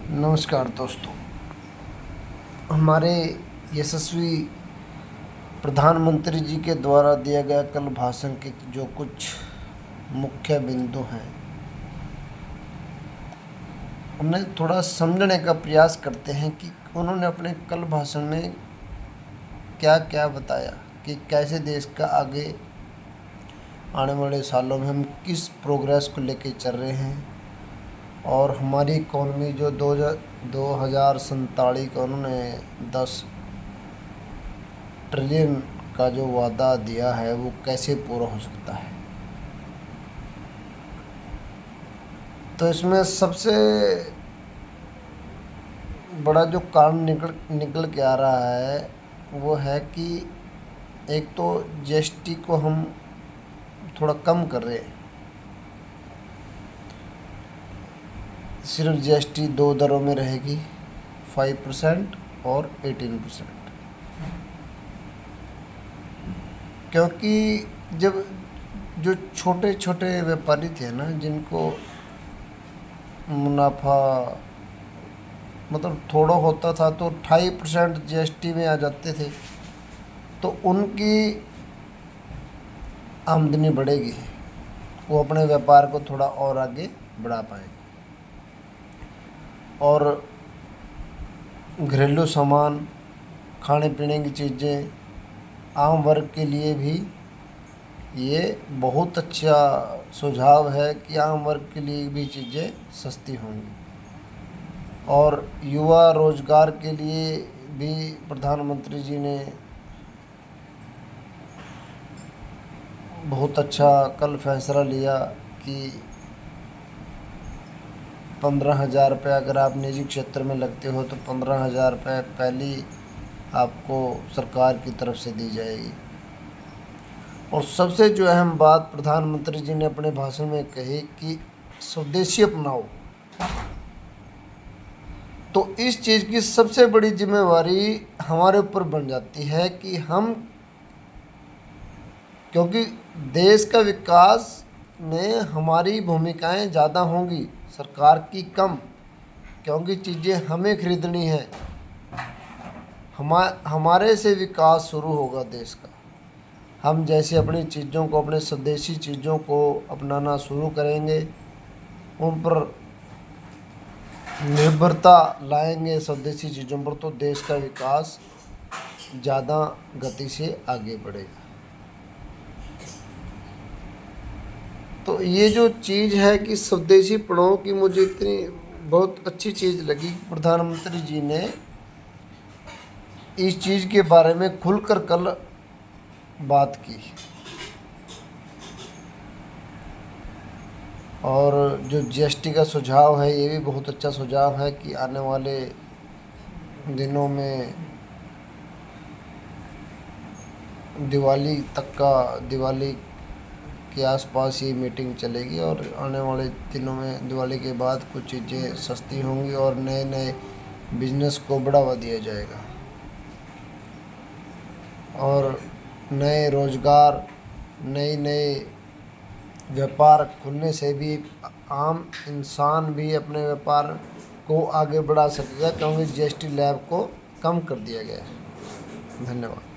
नमस्कार दोस्तों। हमारे यशस्वी प्रधानमंत्री जी के द्वारा दिया गया कल भाषण के जो कुछ मुख्य बिंदु हैं उन्हें थोड़ा समझने का प्रयास करते हैं कि उन्होंने अपने कल भाषण में क्या क्या बताया कि कैसे देश का आगे आने वाले सालों में हम किस प्रोग्रेस को लेके चल रहे हैं और हमारी इकॉनमी जो 2047 का उन्होंने 10 ट्रिलियन का जो वादा दिया है वो कैसे पूरा हो सकता है। तो इसमें सबसे बड़ा जो कारण निकल के आ रहा है वो है कि एक तो जीएसटी को हम थोड़ा कम कर रहे हैं। सिर्फ जीएसटी 2 दरों में रहेगी, 5% और 18%। क्योंकि जब जो छोटे छोटे व्यापारी थे ना, जिनको मुनाफा मतलब थोड़ा होता था तो 28% जीएसटी में आ जाते थे, तो उनकी आमदनी बढ़ेगी, वो अपने व्यापार को थोड़ा और आगे बढ़ा पाएंगे। और घरेलू सामान, खाने पीने की चीज़ें, आम वर्ग के लिए भी ये बहुत अच्छा सुझाव है कि आम वर्ग के लिए भी चीज़ें सस्ती होंगी। और युवा रोजगार के लिए भी प्रधानमंत्री जी ने बहुत अच्छा कल फैसला लिया कि 15,000 रुपये अगर आप निजी क्षेत्र में लगते हो तो 15,000 रुपये पहली आपको सरकार की तरफ से दी जाएगी। और सबसे जो अहम बात प्रधानमंत्री जी ने अपने भाषण में कही कि स्वदेशी अपनाओ। तो इस चीज़ की सबसे बड़ी जिम्मेवारी हमारे ऊपर बन जाती है कि हम, क्योंकि देश का विकास में हमारी भूमिकाएं ज़्यादा होंगी, सरकार की कम, क्योंकि चीज़ें हमें खरीदनी है। हमारे से विकास शुरू होगा देश का। हम जैसे अपनी चीज़ों को, अपने स्वदेशी चीज़ों को अपनाना शुरू करेंगे, उन पर निर्भरता लाएंगे स्वदेशी चीज़ों पर, तो देश का विकास ज़्यादा गति से आगे बढ़ेगा। तो ये जो चीज़ है कि स्वदेशी पढ़ाओ की, मुझे इतनी बहुत अच्छी चीज़ लगी। प्रधानमंत्री जी ने इस चीज़ के बारे में खुलकर कल बात की। और जो जीएसटी का सुझाव है ये भी बहुत अच्छा सुझाव है कि आने वाले दिनों में दिवाली के आसपास ये मीटिंग चलेगी और आने वाले दिनों में दिवाली के बाद कुछ चीज़ें सस्ती होंगी और नए नए बिजनेस को बढ़ावा दिया जाएगा और नए रोज़गार, नए व्यापार खुलने से भी आम इंसान भी अपने व्यापार को आगे बढ़ा सकेगा, क्योंकि जीएसटी स्लैब को कम कर दिया गया है। धन्यवाद।